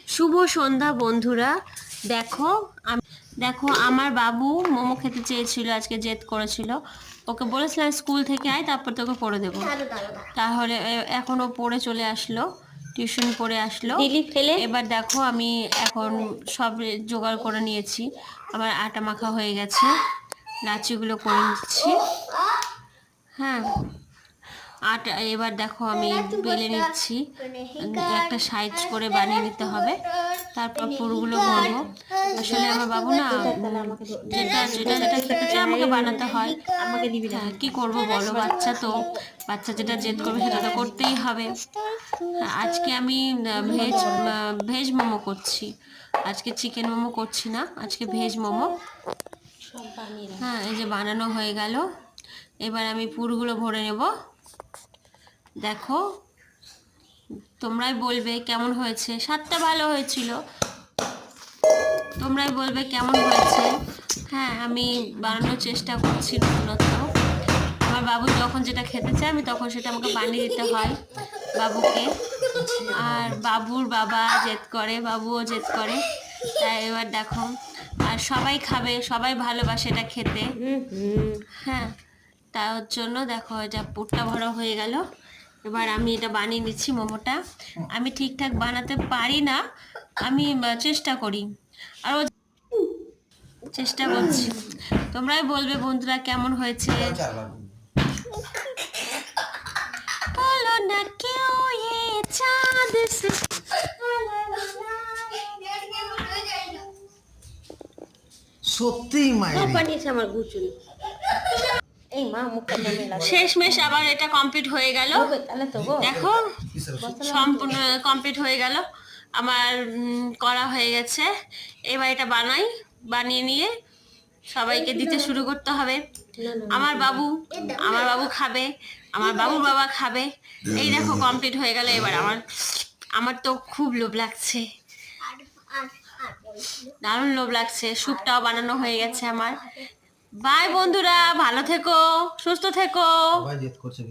শুভ সন্ধ্যা বন্ধুরা। দেখো দেখো আমার বাবু মোমো খেতে চেয়েছিল, আজকে জেদ করেছিল। ওকে বলেছিলাম স্কুল থেকে আয়, তারপর তোকে পড়ে দেবো। তাহলে এখনো পড়ে চলে আসলো, টিউশন পড়ে আসলো। এবার দেখো আমি এখন সব জোগাড় করে নিয়েছি। আমার আটা মাখা হয়ে গেছে, লাচিগুলো করে নিচ্ছি। হ্যাঁ, আটা এবার দেখো আমি বেলে নিচ্ছি, একটা সাইজ করে বানিয়ে নিতে হবে, তারপর পুরোগুলো ভরবো। আসলে আমার বাবু না যেটা যেটা যেটা খেতে চায় আমাকে বানাতে হয়। আমাকে দিবি না, কি করব বলো, বাচ্চা তো, বাচ্চা যেটা জেদ করবে সেটা তো করতেই হবে। আজকে আমি ভেজ ভেজ মোমো করছি। আজকে চিকেন মোমো করছি না, আজকে ভেজ মোমো। হ্যাঁ, এই যে বানানো হয়ে গেল। এবার আমি পুরগুলো ভরে নেব। দেখো, তোমরাই বলবে কেমন হয়েছে। স্বাদটা ভালো হয়েছিল, তোমরাই বলবে কেমন হয়েছে। হ্যাঁ, আমি বানানোর চেষ্টা করছি নতুনত্ব। আমার বাবু যখন যেটা খেতে চায় আমি তখন সেটা আমাকে বানিয়ে দিতে হয় বাবুকে। আর বাবুর বাবা জেদ করে, বাবুও জেদ করে। তাই এবার দেখো, আর সবাই খাবে, সবাই ভালোবাসে এটা খেতে। হ্যাঁ, তার জন্য দেখো এটা পুরটা ভরা হয়ে গেল। এবার আমি এটা বানিয়ে নিচ্ছি মোমোটা। আমি ঠিকঠাক বানাতে পারি না, আমি চেষ্টা করি, আরও চেষ্টা করছি। তোমরাই বলবে বন্ধুরা কেমন হয়েছে। বলো না কেউ ये चाँद से। সত্যিই মায়ের বানিয়েছে আমার গুচুরি। এই মা মুখে শেষমেশ আবার এটা কমপ্লিট হয়ে গেল। দেখো সম্পূর্ণ কমপ্লিট হয়ে গেল আমার, করা হয়ে গেছে। এবার এটা বানিয়ে নিয়ে সবাইকে দিতে শুরু করতে হবে। আমার বাবু খাবে, আমার বাবুর বাবা খাবে। এই দেখো কমপ্লিট হয়ে গেল। এবার আমার তো খুব লোভ লাগছে, দারুণ লোভ লাগছে। স্যুপটাও বানানো হয়ে গেছে আমার। বাই বন্ধুরা, ভালো থেকো, সুস্থ থেকো। জেদ করছে